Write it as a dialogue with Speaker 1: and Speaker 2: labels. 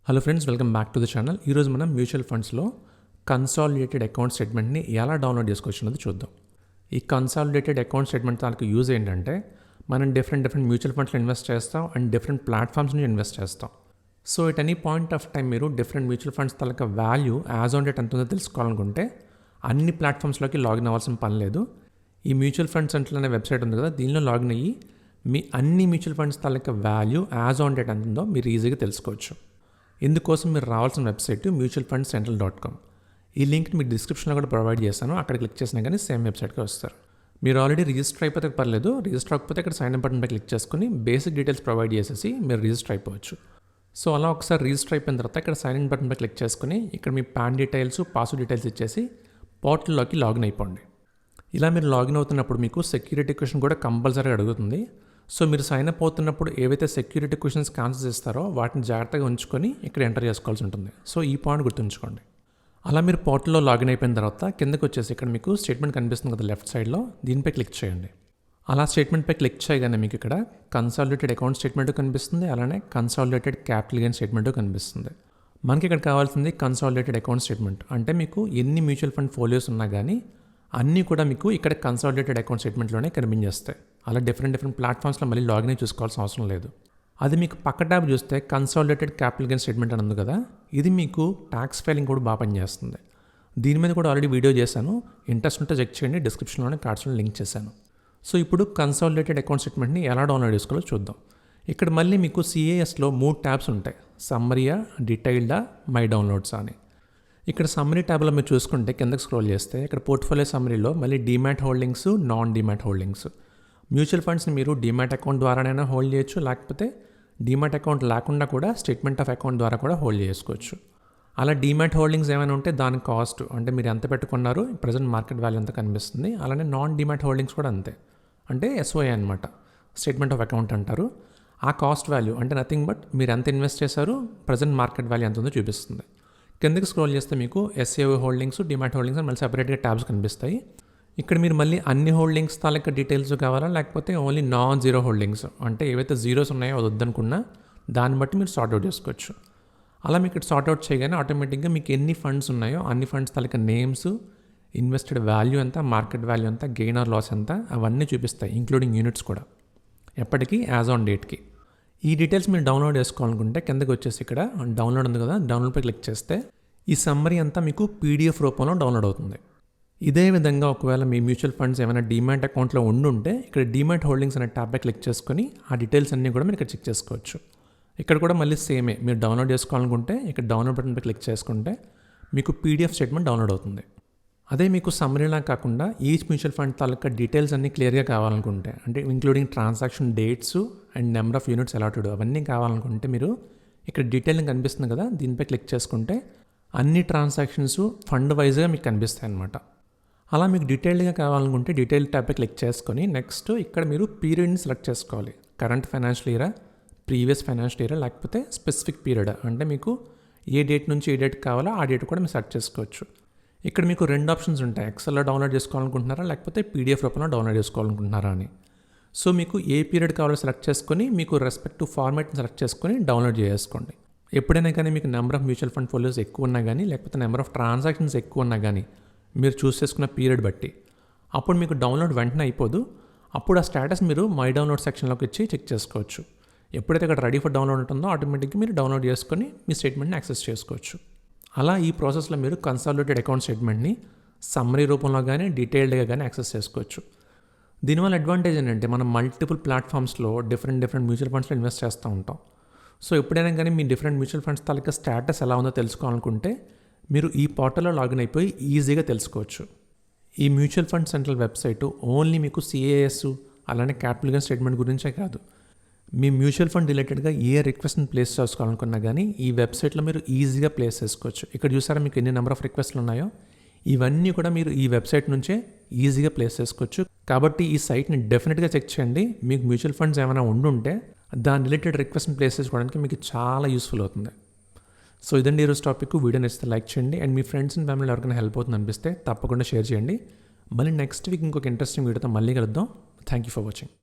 Speaker 1: Hello friends, welcome back to the channel. ఈరోజు మనం mutual ఫండ్స్లో కన్సాలిడేటెడ్ అకౌంట్ స్టేట్మెంట్ని ఎలా డౌన్లోడ్ చేసుకోవచ్చున్నది చూద్దాం. ఈ కన్సాలిడేటెడ్ అకౌంట్ స్టేట్మెంట్ తాలూకు యూజ్ ఏంటంటే, మనం డిఫరెంట్ మ్యూచువల్ ఫండ్స్లో ఇన్వెస్ట్ చేస్తాం అండ్ డిఫరెంట్ ప్లాట్ఫామ్స్ నుంచి ఇన్వెస్ట్ చేస్తాం. So at any point of time మీరు డిఫరెంట్ మ్యూచువల్ ఫండ్స్ తాలూకు వాల్యూ యాజ్ ఆన్ డేట్ ఎంత ఉందో తెలుసుకోవాలనుకుంటే అన్ని ప్లాట్ఫామ్స్లోకి లాగిన్ అవ్వాల్సిన పని లేదు. ఈ మ్యూచువల్ ఫండ్స్ సెంటర్ అనే వెబ్సైట్ ఉంది కదా, దీనిలో లాగిన్ అయ్యి మీ అన్ని మ్యూచువల్ ఫండ్స్ తాలూకు వాల్యూ యాజ్ ఆన్ డేట్ ఎంత ఉందో మీరు ఈజీగా తెలుసుకోవచ్చు. ఇందుకోసం మీరు రావాల్సిన వెబ్సైట్ mutualfundscentral.com. ఈ లింక్ని మీకు డిస్క్రిప్షన్లో కూడా ప్రొవైడ్ చేస్తాను. అక్కడ క్లిక్ చేసినా కానీ సేమ్ వెబ్సైట్కి వస్తారు. మీరు ఆల్రెడీ రిజిస్టర్ అయిపోతే పర్లేదు, రిజిస్టర్ అవ్వకపోతే ఇక్కడ సైన్ అప్ బటన్పై క్లిక్ చేసుకుని బేసిక్ డీటెయిల్స్ ప్రొవైడ్ చేసేసి మీరు రిజిస్టర్ అయిపోవచ్చు. సో అలా ఒకసారి రిజిస్టర్ అయిపోయిన తర్వాత ఇక్కడ సైన్ ఇన్ బటన్పై క్లిక్ చేసుకుని ఇక్కడ మీ పాన్ డీటెయిల్స్, పాస్వర్డ్ డీటెయిల్స్ ఇచ్చేసి పోర్టల్లోకి లాగిన్ అయిపోండి. ఇలా మీరు లాగిన్ అవుతున్నప్పుడు మీకు సెక్యూరిటీ క్వశ్చన్ కూడా కంపల్సరీగా అడుగుతుంది. సో మీరు సైన్ అప్ అవుతున్నప్పుడు ఏవైతే సెక్యూరిటీ క్వశ్చన్స్కి ఆన్సర్స్ ఇస్తారో వాటిని జాగ్రత్తగా ఉంచుకొని ఇక్కడ ఎంటర్ చేసుకోవాల్సి ఉంటుంది. సో ఈ పాయింట్ గుర్తుంచుకోండి. అలా మీరు పోర్టల్లో లాగిన్ అయిపోయిన తర్వాత కిందకి వచ్చేసి ఇక్కడ మీకు స్టేట్మెంట్ కనిపిస్తుంది కదా లెఫ్ట్ సైడ్లో, దీనిపై క్లిక్ చేయండి. అలా స్టేట్మెంట్పై క్లిక్ చేయగానే మీకు ఇక్కడ కన్సాలిడేటెడ్ అకౌంట్ స్టేట్మెంట్ కనిపిస్తుంది, అలానే కన్సాలిడేటెడ్ క్యాపిటల్ గెయిన్ స్టేట్మెంట్ కనిపిస్తుంది. మనకి ఇక్కడ కావాల్సింది కన్సాలిడేటెడ్ అకౌంట్ స్టేట్మెంట్. అంటే మీకు ఎన్ని మ్యూచువల్ ఫండ్ ఫోలియోస్ ఉన్నా కానీ అన్నీ కూడా మీకు ఇక్కడ కన్సాలిడేటెడ్ అకౌంట్ స్టేట్మెంట్లోనే కనిపించేస్తాయి. అలా డిఫరెంట్ ప్లాట్ఫామ్స్లో మళ్ళీ లాగిన్ అయి చూసుకోవాల్సిన అవసరం లేదు. అది మీకు పక్క ట్యాబ్ చూస్తే కన్సాలిడేటెడ్ క్యాపిటల్ గెయిన్ స్టేట్మెంట్ అని ఉంది కదా, ఇది మీకు ట్యాక్స్ ఫైలింగ్ కూడా బాగా పనిచేస్తుంది. దీని మీద కూడా ఆల్రెడీ వీడియో చేశాను, ఇంట్రెస్ట్ ఉంటే చెక్ చేయండి, డిస్క్రిప్షన్లోనే కార్డ్స్లో లింక్ చేశాను. సో ఇప్పుడు కన్సాలిడేటెడ్ అకౌంట్ స్టేట్మెంట్ని ఎలా డౌన్లోడ్ చేసుకోవాలో చూద్దాం. ఇక్కడ మళ్ళీ మీకు సిఏఎస్లో 3 ట్యాబ్స్ ఉంటాయి, సమ్మరీయా, డీటెయిల్డా, మై డౌన్లోడ్స్ అని. ఇక్కడ సమ్మరీ ట్యాబ్లో మీరు చూసుకుంటే కిందకి స్క్రోల్ చేస్తే ఇక్కడ పోర్ట్ఫోలియో సమ్మరీలో మళ్ళీ demat holdings, non demat holdings. Mutual ఫండ్స్ని మీరు డీమ్యాట్ అకౌంట్ ద్వారానైనా హోల్డ్ చేయొచ్చు, లేకపోతే డీమ్యాట్ అకౌంట్ లేకుండా కూడా స్టేట్మెంట్ ఆఫ్ అకౌంట్ ద్వారా కూడా హోల్డ్ చేసుకోవచ్చు. అలా డీమ్యాట్ హోల్డింగ్స్ ఏమైనా ఉంటే దాని కాస్ట్ అంటే మీరు ఎంత పెట్టుకున్నారు, ప్రజెంట్ మార్కెట్ వాల్యూ ఎంత కనిపిస్తుంది. అలానే నాన్ డీమ్యాట్ హోల్డింగ్స్ కూడా అంతే, అంటే ఎస్ఓఐ అనమాట, స్టేట్మెంట్ ఆఫ్ అకౌంట్ అంటారు. ఆ కాస్ట్ వాల్యూ అంటే నథింగ్ బట్ మీరు ఎంత ఇన్వెస్ట్ చేశారు, ప్రజెంట్ మార్కెట్ వాల్యూ ఎంత ఉందో చూపిస్తుంది. కిందకి స్క్రోల్ చేస్తే మీకు ఎస్ఏఓ హోల్డింగ్స్, డిమాట్ హోల్డింగ్స్ అని మళ్ళీ సెపరేట్గా ట్యాబ్స్ కనిపిస్తాయి. ఇక్కడ మీరు మళ్ళీ అన్ని హోల్డింగ్స్ తాలూకా డీటెయిల్స్ కావాలా, లేకపోతే ఓన్లీ నాన్ జీరో హోల్డింగ్స్ అంటే ఏవైతే జీరోస్ ఉన్నాయో అది వద్దనుకున్నా దాన్ని బట్టి మీరు సార్ట్అవుట్ చేసుకోవచ్చు. అలా మీకు ఇక్కడ సార్ట్అవుట్ చేయగానే ఆటోమేటిక్గా మీకు ఎన్ని ఫండ్స్ ఉన్నాయో అన్ని ఫండ్స్ తాలూకా నేమ్స్, ఇన్వెస్టెడ్ వాల్యూ ఎంత, మార్కెట్ వాల్యూ ఎంత, గెయిన్ ఆర్ లాస్ ఎంత అవన్నీ చూపిస్తాయి, ఇంక్లూడింగ్ యూనిట్స్ కూడా, ఎప్పటికీ యాజ్ ఆన్ డేట్కి. ఈ డీటెయిల్స్ మీరు డౌన్లోడ్ చేసుకోవాలనుకుంటే కిందకి వచ్చేసి ఇక్కడ డౌన్లోడ్ ఉంది కదా, డౌన్లోడ్పై క్లిక్ చేస్తే ఈ సమ్మరీ అంతా మీకు పీడిఎఫ్ రూపంలో డౌన్లోడ్ అవుతుంది. ఇదే విధంగా ఒకవేళ మీ మ్యూచువల్ ఫండ్స్ ఏమైనా డీమ్యాట్ అకౌంట్లో ఉండుంటే ఇక్కడ డీమ్యాట్ హోల్డింగ్స్ అనే ట్యాబ్పై క్లిక్ చేసుకొని ఆ డీటెయిల్స్ అన్నీ కూడా మీరు ఇక్కడ చెక్ చేసుకోవచ్చు. ఇక్కడ కూడా మళ్ళీ సేమే, మీరు డౌన్లోడ్ చేసుకోవాలనుకుంటే ఇక్కడ డౌన్లోడ్ బటన్పై క్లిక్ చేసుకుంటే మీకు పీడిఎఫ్ స్టేట్మెంట్ డౌన్లోడ్ అవుతుంది. అదే మీకు సమ్మరీలా కాకుండా ఈచ్ మ్యూచువల్ ఫండ్ తాలూకా డీటెయిల్స్ అన్నీ క్లియర్గా కావాలనుకుంటే, అంటే including transaction dates and number of units allotted అవన్నీ కావాలనుకుంటే మీరు ఇక్కడ డీటెయిలింగ్ కనిపిస్తుంది కదా, దీనిపై క్లిక్ చేసుకుంటే అన్ని ట్రాన్సాక్షన్స్ ఫండ్ వైజ్గా మీకు కనిపిస్తాయి అన్నమాట. అలా మీకు డీటెయిల్డ్గా కావాలనుకుంటే డీటెయిల్ ట్యాబ్పై క్లిక్ చేసుకొని నెక్స్ట్ ఇక్కడ మీరు పీరియడ్ని సెలెక్ట్ చేసుకోవాలి. కరెంట్ ఫైనాన్షియల్ ఇయరా, ప్రీవియస్ ఫైనాన్షియల్ ఇయరా, లేకపోతే స్పెసిఫిక్ పీరియడ్ అంటే మీకు ఏ డేట్ నుంచి ఏ డేట్ కావాలో ఆ డేట్ కూడా మీరు సెలెక్ట్ చేసుకోవచ్చు. ఇక్కడ మీకు 2 ఆప్షన్స్ ఉంటాయి, ఎక్సెల్లో డౌన్లోడ్ చేసుకోవాలనుకుంటున్నారా లేకపోతే పీడిఎఫ్ రూపంలో డౌన్లోడ్ చేసుకోవాలనుకుంటున్నారా అని. సో మీకు ఏ పీరియడ్ కావాలో సెలెక్ట్ చేసుకొని మీకు రెస్పెక్టివ్ ఫార్మాట్ని సెలెక్ట్ చేసుకొని డౌన్లోడ్ చేసుకోండి. ఎప్పుడైనా కానీ మీకు నెంబర్ ఆఫ్ మ్యూచువల్ ఫండ్ ఫోలియోస్ ఎక్కువ ఉన్నా కానీ లేకపోతే నెంబర్ ఆఫ్ ట్రాన్సాక్షన్స్ ఎక్కువ ఉన్నా కానీ మీరు చూస్ చేసుకున్న పీరియడ్ బట్టి అప్పుడు మీకు డౌన్లోడ్ వెంటనే అయిపోదు. అప్పుడు ఆ స్టేటస్ మీరు మై డౌన్లోడ్ సెక్షన్లోకి ఇచ్చి చెక్ చేసుకోవచ్చు. ఎప్పుడైతే ఇక్కడ రెడీ ఫర్ డౌన్లోడ్ ఉంటుందో ఆటోమేటిక్గా మీరు డౌన్లోడ్ చేసుకొని మీ స్టేట్మెంట్ని యాక్సెస్ చేసుకోవచ్చు. అలా ఈ ప్రాసెస్లో మీరు కన్సాలిడేటెడ్ అకౌంట్ స్టేట్మెంట్ని సమ్మరీ రూపంలో కానీ డీటెయిల్డ్గా కానీ యాక్సెస్ చేసుకోవచ్చు. దీనివల్ల అడ్వాంటేజ్ ఏంటంటే మనం మల్టిపుల్ ప్లాట్ఫామ్స్లో డిఫరెంట్ మ్యూచువల్ ఫండ్స్లో ఇన్వెస్ట్ చేస్తూ ఉంటాం. సో ఎప్పుడైనా కానీ మీ డిఫరెంట్ మ్యూచువల్ ఫండ్స్ తాలూకా స్టేటస్ ఎలా ఉందో తెలుసుకోవాలనుకుంటే మీరు ఈ పోర్టల్లో లాగిన్ అయిపోయి ఈజీగా తెలుసుకోవచ్చు. ఈ mutual fund central website only మీకు సిఏఎస్ అలానే క్యాపిటల్ గెయిన్ స్టేట్మెంట్ గురించే కాదు, మీ మ్యూచువల్ ఫండ్ రిలేటెడ్గా ఏ రిక్వెస్ట్ని ప్లేస్ చేసుకోవాలనుకున్నా కానీ ఈ వెబ్సైట్లో మీరు ఈజీగా ప్లేస్ చేసుకోవచ్చు. ఇక్కడ చూసారా మీకు ఎన్ని నెంబర్ ఆఫ్ రిక్వెస్ట్లు ఉన్నాయో, ఇవన్నీ కూడా మీరు ఈ వెబ్సైట్ నుంచే ఈజీగా ప్లేస్ చేసుకోవచ్చు. కాబట్టి ఈ సైట్ని డెఫినెట్గా చెక్ చేయండి. మీకు మ్యూచువల్ ఫండ్స్ ఏమైనా ఉండుంటే దాని రిలేటెడ్ రిక్వెస్ట్ని ప్లేస్ చేసుకోవడానికి మీకు చాలా యూస్ఫుల్ అవుతుంది. సో ఇదండి ఈరోజు టాపిక్. వీడియో నచ్చితే లైక్ చేయండి అండ్ మీ ఫ్రెండ్స్ అండ్ ఫ్యామిలీలో ఎవరికైనా హెల్ప్ అవుతుంది అనిపిస్తే తప్పకుండా షేర్ చేయండి. మళ్ళీ నెక్స్ట్ వీక్ ఇంకొక ఇంట్రెస్టింగ్ వీడియోతో మళ్ళీ కలుద్దాం. Thank you for watching.